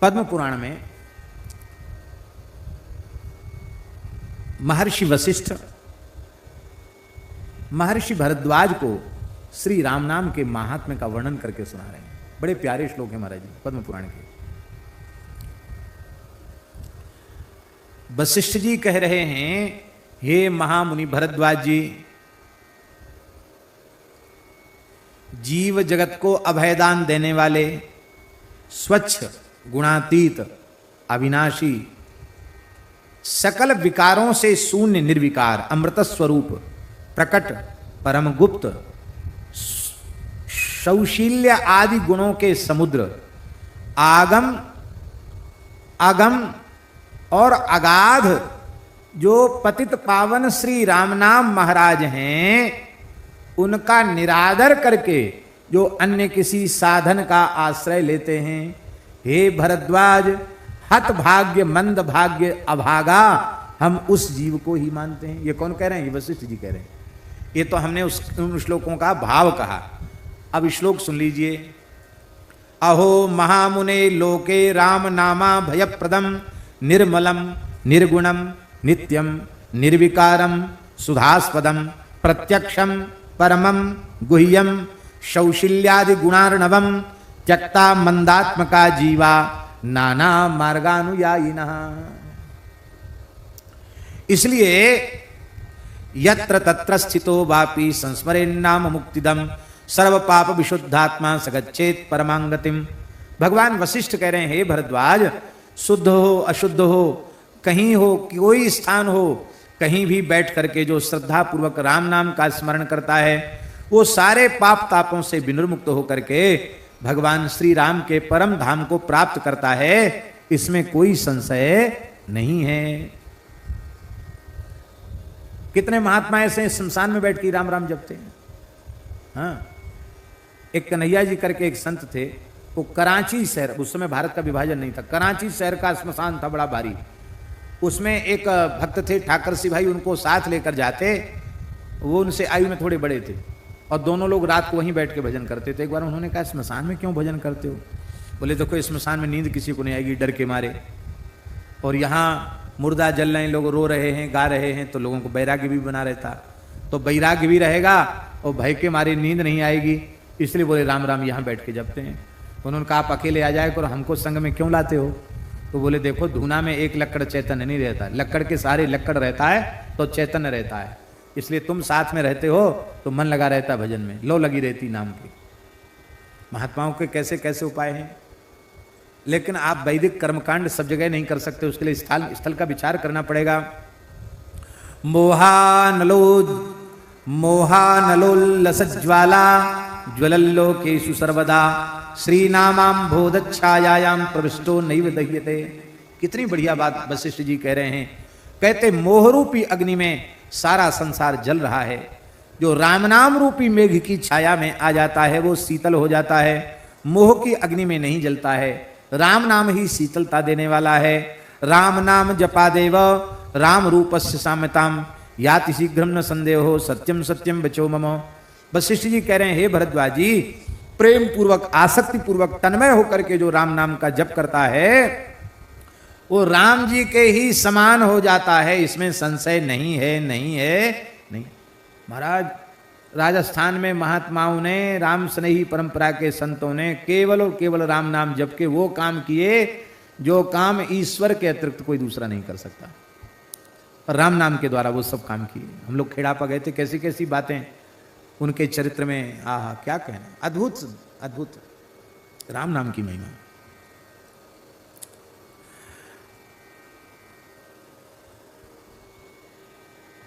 पद्म पुराण में महर्षि वशिष्ठ महर्षि भरद्वाज को श्री राम नाम के महात्म्य का वर्णन करके सुना रहे हैं। बड़े प्यारे श्लोक हैं महाराज जी पद्म पुराण के। वशिष्ठ जी कह रहे हैं, हे महामुनि भरद्वाज जी, जीव जगत को अभयदान देने वाले, स्वच्छ गुणातीत अविनाशी, सकल विकारों से शून्य निर्विकार, अमृत स्वरूप, प्रकट परम गुप्त, शौशील्य आदि गुणों के समुद्र, आगम अगम और अगाध जो पतित पावन श्री राम नाम महाराज हैं, उनका निरादर करके जो अन्य किसी साधन का आश्रय लेते हैं, हे भरद्वाज, हत भाग्य मंद भाग्य अभागा, हम उस जीव को ही मानते हैं। ये कौन कह रहे हैं? ये वशिष्ठ जी कह रहे हैं। ये तो हमने उन श्लोकों का भाव कहा। अब श्लोक सुन लीजिए। अहो महामुने लोके राम नामा भयप्रदम निर्मलम निर्गुणम नित्यम निर्विकारम सुधास्पदम प्रत्यक्षम परमम गुह्यम शौशिल्यादि गुणार्णवम त्यक्ता मंदात्मका जीवा नाना मार्गानुयायिनः। इसलिए यत्र तत्र स्थितो वापि संस्मरेन्नाम मुक्तिदम सर्व पाप विशुद्धात्मा सगच्छेत परमांगतिम। भगवान वशिष्ठ कह रहे हैं, हे भरद्वाज, शुद्ध हो अशुद्ध हो, कहीं हो कोई स्थान हो, कहीं भी बैठ करके जो श्रद्धा पूर्वक राम नाम का स्मरण करता है, वो सारे पाप तापों से विनिर्मुक्त होकर के भगवान श्री राम के परम धाम को प्राप्त करता है। इसमें कोई संशय नहीं है। कितने महात्मा ऐसे शमशान में बैठ के राम राम जपते हैं। हाँ, एक कन्हैया जी करके एक संत थे, वो कराची शहर, उस समय भारत का विभाजन नहीं था, कराची शहर का श्मशान था बड़ा भारी। उसमें एक भक्त थे ठाकर सिंह भाई, उनको साथ लेकर जाते। वो उनसे आयु में थोड़े बड़े थे और दोनों लोग रात को वहीं बैठ के भजन करते थे। एक बार उन्होंने कहा, श्मशान में क्यों भजन करते हो? बोले देखो, श्मशान में नींद किसी को नहीं आएगी डर के मारे, और यहाँ मुर्दा जल रहे हैं, लोग रो रहे हैं, गा रहे हैं, तो लोगों को बैराग्य भी बना रहता, तो बैराग्य भी रहेगा और भय के मारे नींद नहीं आएगी। इसलिए बोले राम राम यहाँ बैठ के जपते हैं। उन्होंने कहा, आप अकेले आ जाए करो, हमको संग में क्यों लाते हो? तो बोले देखो, धूना में एक लक्कड़ चैतन्य नहीं रहता, लक्कड़ के सारे लक्कड़ रहता है तो चैतन्य रहता है। इसलिए तुम साथ में रहते हो तो मन लगा रहता भजन में, लो लगी रहती नाम की। महात्माओं के कैसे कैसे उपाय हैं, लेकिन आप वैदिक कर्मकांड सब जगह नहीं कर सकते, उसके लिए स्थल का विचार करना पड़ेगा। मोहानलोल्लसज्ज्वाला ज्वलल्लोकेषु सर्वदा श्रीनामाम्भोदच्छायायां प्रविष्टो नैव दह्यते। कितनी बढ़िया बात वशिष्ठ जी कह रहे हैं। कहते मोहरूपी अग्नि में सारा संसार जल रहा है, जो राम नाम रूपी मेघ की छाया में आ जाता है वो शीतल हो जाता है, मोह की अग्नि में नहीं जलता है। राम नाम ही शीतलता देने वाला है। राम नाम जपादेव राम रूपस्य साम्यताम याति शीघ्रम न संदेहो सत्यम सत्यम बचो मम। वशिष्ठ जी कह रहे हैं, हे भरद्वाज जी, प्रेम पूर्वक आसक्ति पूर्वक तन्मय होकर के जो राम नाम का जप करता है, वो राम जी के ही समान हो जाता है। इसमें संशय नहीं है, नहीं है, नहीं। महाराज, राजस्थान में महात्माओं ने, राम स्नेही परंपरा के संतों ने केवल और केवल राम नाम जप के वो काम किए जो काम ईश्वर के अतिरिक्त कोई दूसरा नहीं कर सकता। पर राम नाम के द्वारा वो सब काम किए। हम लोग खेड़ापा गए थे, कैसी कैसी बातें उनके चरित्र में, आहा क्या कहना, अद्भुत अद्भुत राम नाम की महिमा।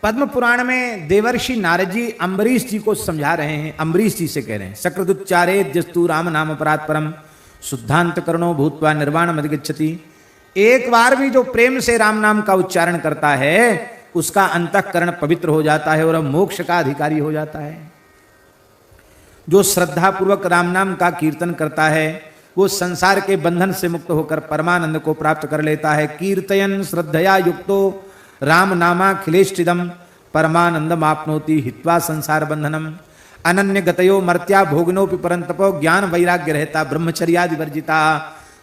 पद्म पुराण में देवर्षि नारद जी अम्बरीश जी को समझा रहे हैं। अम्बरीश जी से कह रहे हैं, सकृदुच्चारे जस्तु राम नाम अपराध परम शुद्धांत करणो भूत्वा निर्वाण मधिगच्छति। एक बार भी जो प्रेम से राम नाम का उच्चारण करता है, उसका अंतःकरण पवित्र हो जाता है और मोक्ष का अधिकारी हो जाता है। जो श्रद्धा पूर्वक राम नाम का कीर्तन करता है, वो संसार के बंधन से मुक्त होकर परमानंद को प्राप्त कर लेता है। कीर्तयन श्रद्धया युक्तो राम नामाखिलेष्टिदम परमानंदम आपनोति हित्वा संसार बंधनम। अनन्य गतयो मर्त्या भोगनोपि परंतपो ज्ञान वैराग्य रहता ब्रह्मचर्यादि वर्जिता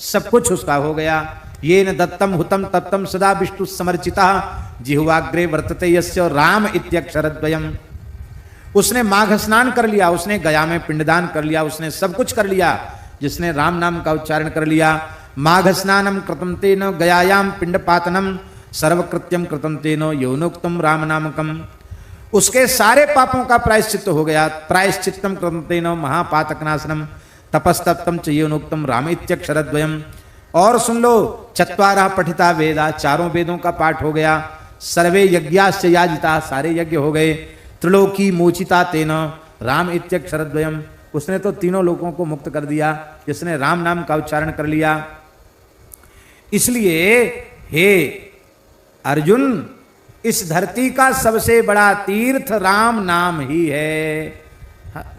सब कुछ उसका हो गया। ये न दत्तम हुतम तत्तम सदा विष्णु समर्चिता जिह्वाग्रे वर्तते यस्य राम इत्यक्षरद्वयम्। उसने माघ स्नान कर लिया, उसने गया में पिंडदान कर लिया, उसने सब कुछ कर लिया। जिसने राम नाम का उच्चारण कर लिया, माघ स्नानम कृतं तेन गयायाम पिंडपातनम सर्वकृत्यम कृतं तेन यौनोक्तम राम नामकम। उसके सारे पापों का प्रायश्चित्त हो गया। प्रायश्चित्तम कृतं तेन महापातकनाशनम तपस्तप्तम च यौनोक्तम राम इत्यक्षरद्वयम्। और सुन लो, चत्वारः पठिता वेदा, चारों वेदों का पाठ हो गया। सर्वे यज्ञाश्च याजिता, सारे यज्ञ हो गए। त्रिलोकी मोचिता तेन राम इत्यक्षरद्वयम्। उसने तो तीनों लोगों को मुक्त कर दिया जिसने राम नाम का उच्चारण कर लिया। इसलिए हे अर्जुन, इस धरती का सबसे बड़ा तीर्थ राम नाम ही है।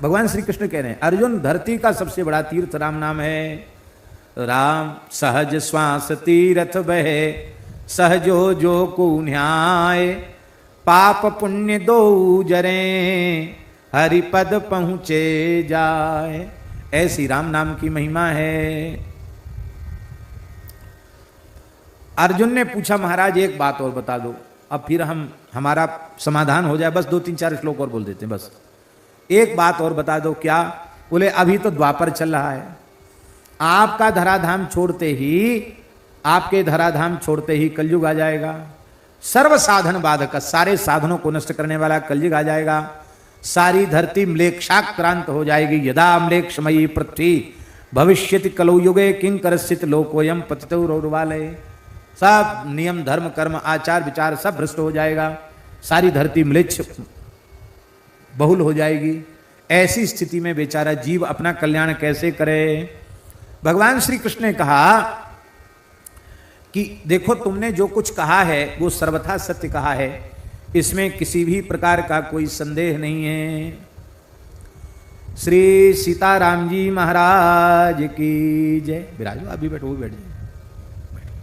भगवान श्री कृष्ण कह रहे हैं, अर्जुन धरती का सबसे बड़ा तीर्थ राम नाम है। राम सहज श्वास तीर्थ बहे, सहजो जो को न्याय, पाप पुण्य दो जरे, हरिपद पहुँचे जाए। ऐसी राम नाम की महिमा है। अर्जुन ने पूछा, महाराज एक बात और बता दो, अब फिर हमारा समाधान हो जाए। बस 2-3-4 श्लोक और बोल देते हैं, बस एक बात और बता दो। क्या? बोले अभी तो द्वापर चल रहा है, आपका धराधाम छोड़ते ही, आपके धराधाम छोड़ते ही कलयुग आ जाएगा। सर्व साधन बाधक, सारे साधनों को नष्ट करने वाला कलयुग आ जाएगा। सारी धरती म्लेच्छाक्रांत हो जाएगी। यदा म्लेच्छमयी पृथ्वी भविष्यति कलौ युगे किंकरस्थित लोकोयम पतितो रौरवालय। सब नियम धर्म कर्म आचार विचार सब भ्रष्ट हो जाएगा। सारी धरती म्लेच्छ बहुल हो जाएगी। ऐसी स्थिति में बेचारा जीव अपना कल्याण कैसे करे? भगवान श्री कृष्ण ने कहा कि देखो, तुमने जो कुछ कहा है वो सर्वथा सत्य कहा है, इसमें किसी भी प्रकार का कोई संदेह नहीं है। श्री सीताराम जी महाराज की जय। विराजो, अभी बैठो, वो बैठ जाए,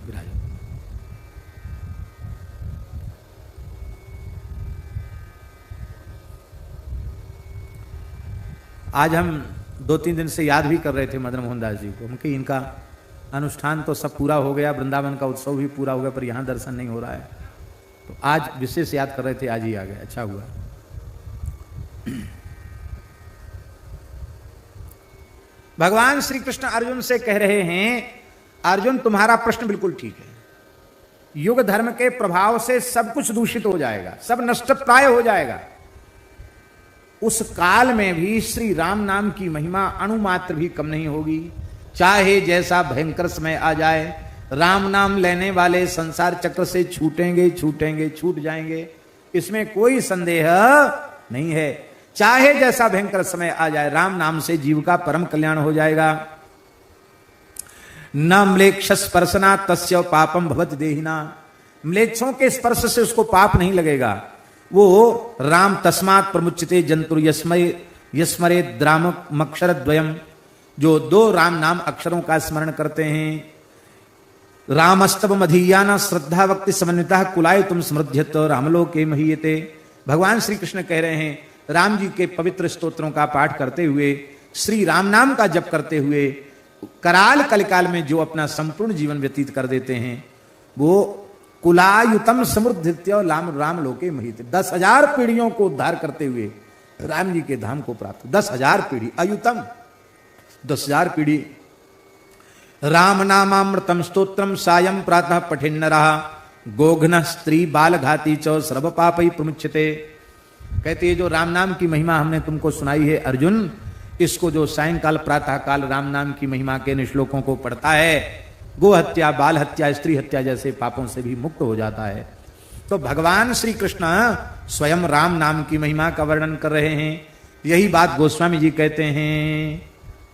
विराजो। आज हम 2-3 दिन से याद भी कर रहे थे मदन मोहन दास जी को, उनके इनका अनुष्ठान तो सब पूरा हो गया, वृंदावन का उत्सव भी पूरा हो गया, पर यहाँ दर्शन नहीं हो रहा है, तो आज विशेष याद कर रहे थे, आज ही आ गए, अच्छा हुआ। भगवान श्री कृष्ण अर्जुन से कह रहे हैं, अर्जुन तुम्हारा प्रश्न बिल्कुल ठीक है। युग धर्म के प्रभाव से सब कुछ दूषित हो जाएगा, सब नष्टप्राय हो जाएगा। उस काल में भी श्री राम नाम की महिमा अणुमात्र भी कम नहीं होगी। चाहे जैसा भयंकर समय आ जाए, राम नाम लेने वाले संसार चक्र से छूटेंगे, छूटेंगे, छूट जाएंगे, इसमें कोई संदेह नहीं है। चाहे जैसा भयंकर समय आ जाए, राम नाम से जीव का परम कल्याण हो जाएगा। न म्लेच्छ स्पर्शना तस्य पापम भवति देहिना। म्लेच्छों के स्पर्श से उसको पाप नहीं लगेगा। वो राम तस्मात् प्रमुच्यते जंतुर यस्मरे द्रामक्षर द्वयम, जो 2 राम नाम अक्षरों का स्मरण करते हैं। रामस्तव मधीयाना श्रद्धा भक्ति समन्विता कुलाय तुम समृद्ध्यत रामलोके महीयते। भगवान श्री कृष्ण कह रहे हैं, राम जी के पवित्र स्तोत्रों का पाठ करते हुए, श्री राम नाम का जप करते हुए, कराल कलिकाल में जो अपना संपूर्ण जीवन व्यतीत कर देते हैं, वो कुलायुतम समृद्धित्य राम लोके महीयते। 10,000 पीढ़ियों को उद्धार करते हुए राम जी के धाम को प्राप्त। 10,000 पीढ़ी, अयुतम 10,000 पीढ़ी। राम नामामृतम स्तोत्रम सायं प्रातः पठिन्नरः, गोघ्न स्त्री बाल घाती च सर्व पापै प्रमुच्यते। कहते हैं जो राम नाम की महिमा हमने तुमको सुनाई है अर्जुन, इसको जो सायंकाल प्रातः काल राम नाम की महिमा के इन श्लोकों को पढ़ता है, गो हत्या, बाल हत्या, स्त्री हत्या जैसे पापों से भी मुक्त हो जाता है। तो भगवान श्री कृष्ण स्वयं राम नाम की महिमा का वर्णन कर रहे हैं। यही बात गोस्वामी जी कहते हैं,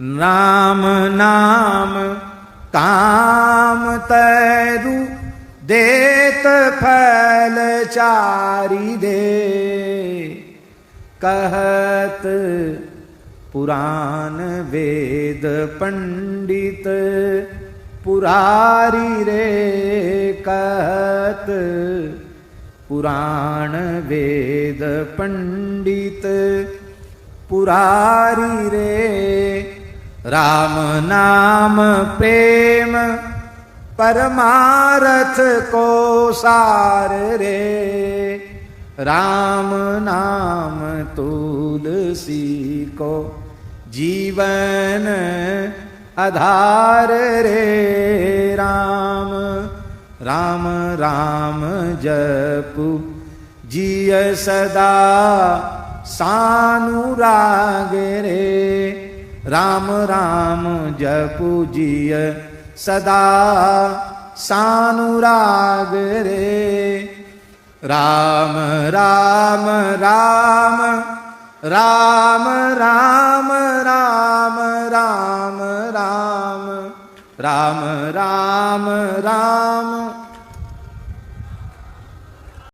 राम नाम काम तैरु देत फल चारि दे, कहत पुराण वेद पंडित पुरारी रे, कहत पुराण वेद पंडित पुरारी रे। राम नाम प्रेम परमारथ को सार रे, राम नाम तुलसी को जीवन आधार रे। राम राम राम जपु जिय सदा सानुराग रे, राम राम जपु जिय सदा सानुराग रे। राम राम राम राम राम राम राम राम राम राम राम